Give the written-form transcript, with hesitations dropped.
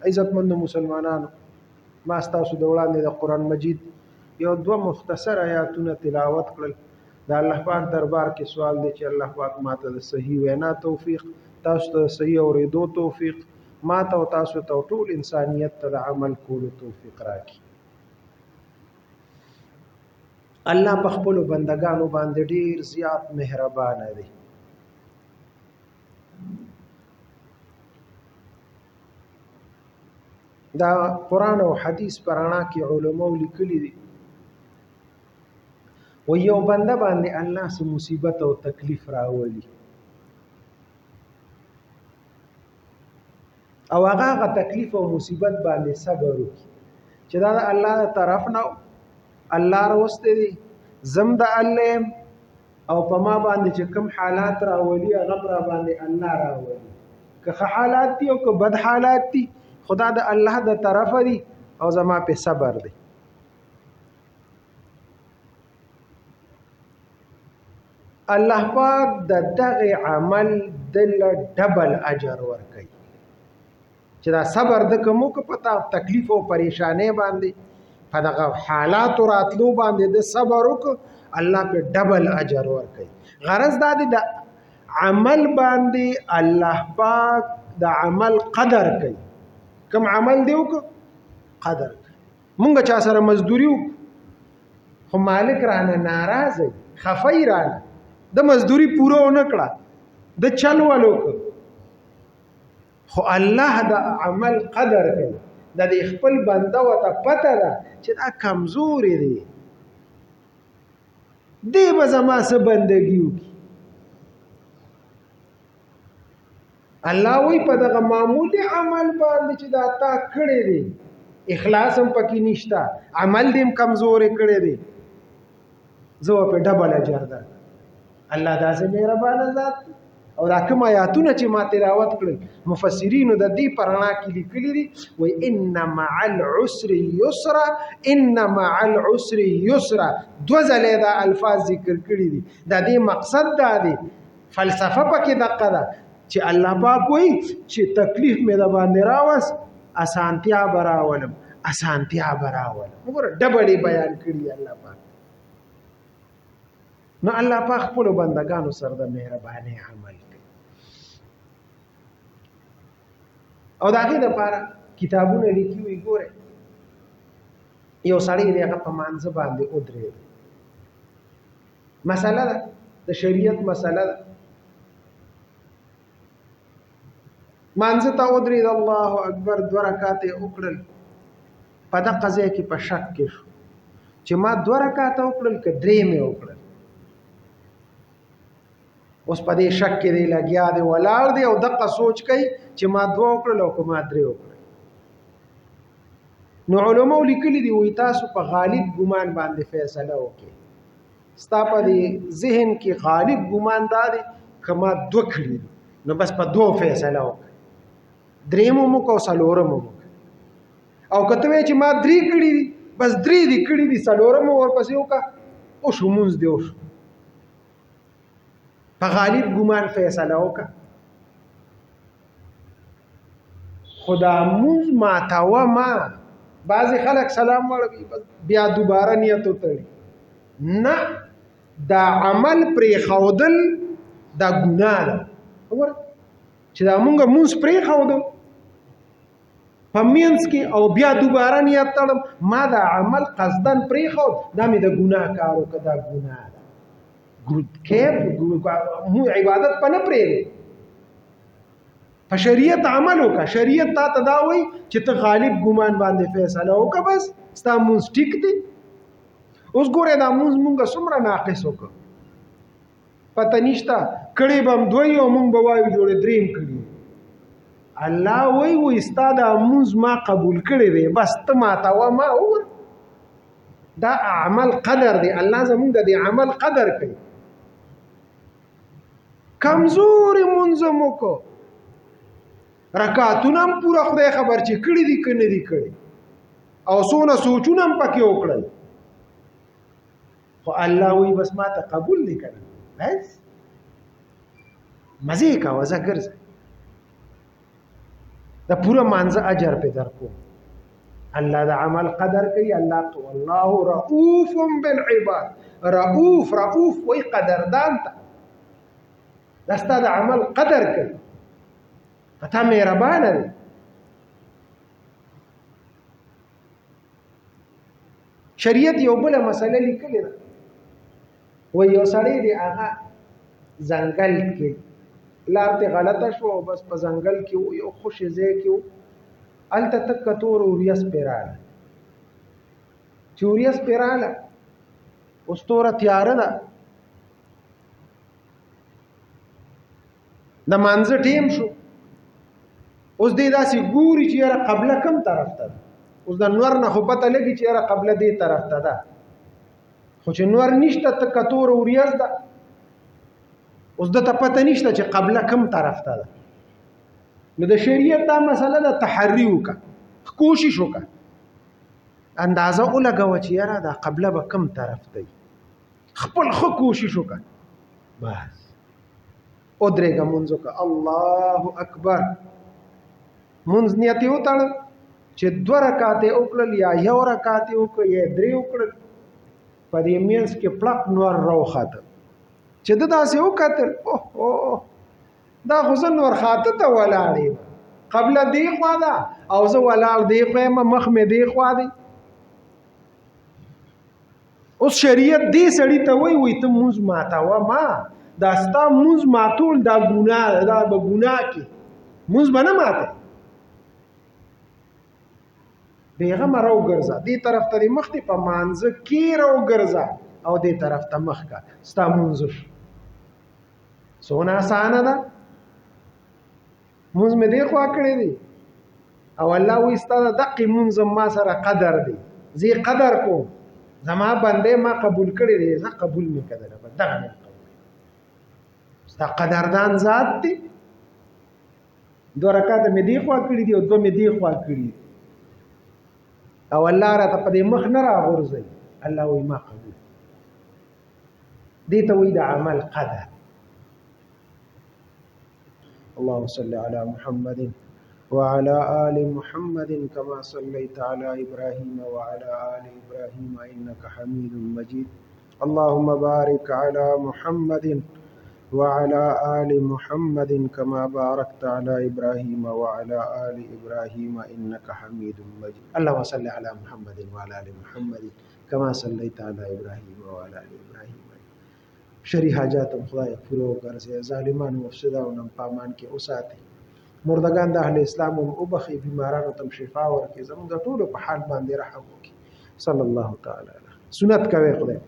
عزتمند مسلمانانو، ما ستاسو د وړاندې د قرآن مجید یو دوه مختصر آیاتونه تلاوت کړل. د الله پاک دربار کې سوال دی چې الله پاک ماته د صحیح وینا توفیق، تاسو ته صحیح اورېدو توفیق، ماته او تاسو ته ټول انسانیت ته د عمل کولو توفیق راکړي. الله په خپلو بندګانو باندې ډېر زیات مهربانه دی. دا قرآن او حدیث پر رڼا کې علماء لیکلي دي، و یو بنده باندې الله څه مصیبت او تکلیف راولي او هغه تکلیف او مصیبت باندې صبر وکړي چې دا د الله طرف نه الله راوسته دي، زم د الله او په ما باندې چې کوم حالات راولي هغه را باندې الله راولي، که حالات دي او که بد حالات دي خدا د الله د طرف دي او زما په صبر دي. الله پاک د دغه عمل دل ډبل اجر ورکړي چې دا صبر د کومو که پتا تکلیف او پریشانې باندې په دغه حالات راتلو باندې د صبر وکړه الله په ډبل اجر ورکړي. غرض دا دی د عمل باندې الله پاک د عمل قدر کوي. کوم عمل دی وکړه قدر کوي. مونږ چا سره مزدوري وکړو خو مالک رانه ناراض دی، خفای رانه د مزدوري پوره ونه کړه، د چل ولو خو الله د عمل قدر کوي. د خپل بنده وته پته ده چې دا کمزوري دی، دی به زما څه بندګي وکړي. الله وی په دغه معمولی عمل باندې چې دا تا کړی دی اخلاص هم پکې نشته، عمل دې هم کمزوري کړی دی، زه په ډبل اجر ده. الله داسې مهربانه ذات دی. او دا کوم آیاتونه چې ما تلاوت کړل مفسرینو د دې پرانا کې لیکلي دي وای ان مع العسر یسرا، ان مع العسر یسرا، دو ځله دا الفاظ ذکر کړي دي. د دې مقصد دا دی، فلسفه پکې دقه ده چې الله پاک وایي چې تکلیف مې د باندې راوس اسانتیا براولم، اسانتیا براولم. وګوره ډبلې بیان کړي الله پاک. نو الله پاک خپل بندگانو سره د مهرباني عمل کوي. او دا غي د لپاره کتابونه لیکي وي. ګوره یو سړی دی هغه په مانځ باندې ودرې، مسله ده د شریعت مسله ده، مانځ ته ودرې د الله اکبر 2 رکعات وکړل، په دغه ځای کې په شک کې شو چې ما 2 رکعات وکړل که 3 مې وکړل. اوس په دې شک کې دی لګیا دی، ولاړ دی او دغه سوچ کوي چې ما 2 وکړل او که ما 3 وکړل. نو علماء لیکلي دي وایي تاسو په غالب ګمان باندې فیصله وکړئ. ستا په دې ذهن کې غالب ګمان دا دی که ما 2 کړي نو بس په 2 فیصله وکړئ، 3 مو وکړو 4 مو وکړو. او که ته وایې چې ما 3 کړي دي بس 3 دي کړي دي 4 مو ورپسې وکړه او شو مونځ دی وشو. په غالب ګمان فیصله وکړه. خدا مونږ ماتاوه ما بعضې خلک سلام وړوي بیا دوباره نیت وتړي. نه، دا عمل پرېښودل دا ګناه ده. وګوره چې دا مونږ مونځ پرېښودو په منځ کې او بیا دوباره نیت تړم، ما دا عمل قصدن پرېښود، دا مې د ګناه کار وکړه، دا ګناه ده. مو عبادت په نه پرېږدي، په شریعت عمل وکړه. شریعت تا ته دا وایي چې ته غالب ګمان باندې فیصله وکړه، بس ستا مونځ ټیک دی. اوس ګوره دا مونځ مونږه څومره ناقص وکړه پته نشته، کړي به هم 2 او مونږ به وایو جوړې 3 کړي. الله وایي ستا دا مونځ ما قبول کړی دی، بس ته ماتوه ما. وګوره دا عمل قدر دی، الله زمونږ د دې عمل قدر کوي. کمزوري مونځ مو کو رکعتونه هم پوره خدای خبر چې کړي دي که نه دي کړي، او څونه سوچونه هم پکې وکړل، خو الله وایي بس ما ته قبول دی که نه، بس مزې کوه ځه ګرځه. دا پورا مانزه اجر په درکو الله دا عمل قدر کوي الله تو والله رؤوف بالعباد رؤوف وای قدردان ته دستا دا عمل قدر کوي پتا مهربان دی شریعت یو بل مسله لیکلی ده و یو سړی دی هغه ځنګل کې لار ته غلطه شو بس په ځنګل کې یو خوشی ځای کې الته تک تور اوریس پیراله چوریس پیراله اوس توره تیار ده د مانزه ټیم شو اوس دې داسې ګوري چې یاره قبله کم طرف ته ده اوس د نور نه خو پته لګي چې یاره قبله دې طرف ته ده خو چې نور نشته تک تور اوریس ده اوس د ته پته نشته چې قبله کم طرف ته ده نو د شریعت دا مسله د تحری وکړه کوشش وکړه اندازه ولګوه چې یاره دا قبله به کم طرف دی خپل ښه کوشش وکړه بس ودرېږه مونځ وکړه الله اکبر مونځ نیت یې وتړه چې 2 رکعات یې وکړل یا 1 رکعات یې وکړ یا 3 وکړل په دې مینځ کې پړق نور راوخته چې د داسې وکتل اوه دا خو زه نور خاطه ته ولاړ یم قبله دی خوا ده او زه ولاړ دی خوا یم مخ مې دی خوا دی اوس شریعت دې سړي ته وایي ته مونځ ماتوه ما دا ستا مونځ ماتول دا ګناه ده دا به ګناه کې مونځ به نه ماته بیغمه راوګرځه دې طرف ته دې مخ دې په مانځه کې راوګرځه او دې طرف ته مخ کا ستا مونځ څونه اسانه ده مونځ مې دې خوا کړی دی او الله وایي ستا د دقې مونځ ما سره قدر دی زه قدر کوم زما بندې ما قبول کړی دی زه قبول مې کړی به دغه مې قبول ستا قدردان ذات دی 2 رکعات مې دې خوا کړي دي او 2 مې دې خوا کړي دي او الله راته په دې مخ نه راغورځوي الله وایي ما قبول دې ته وایي د عمل قدر اللهم صل على محمد وعلى آل محمد كما صليت على إبراهيم وعلى آل إبراهيم إنك حميد مجيد اللهم بارك على محمد وعلى آل محمد كما باركت على إبراهيم وعلى آل إبراهيم إنك حميد مجيد اللهم صل على محمد وعلى آل محمد كما صليت على إبراهيم وعلى آل إبراهيم شری حاجات خدای پورو ګرځي ظالمان مفسدانو پامان کې اوساتي مردگان د اهل اسلام او بخي بیمارانو تم شفا ورکړي زموږ ټولو په حال باندې رحم وکړي صلی الله تعالی علیه سنت کوي خدای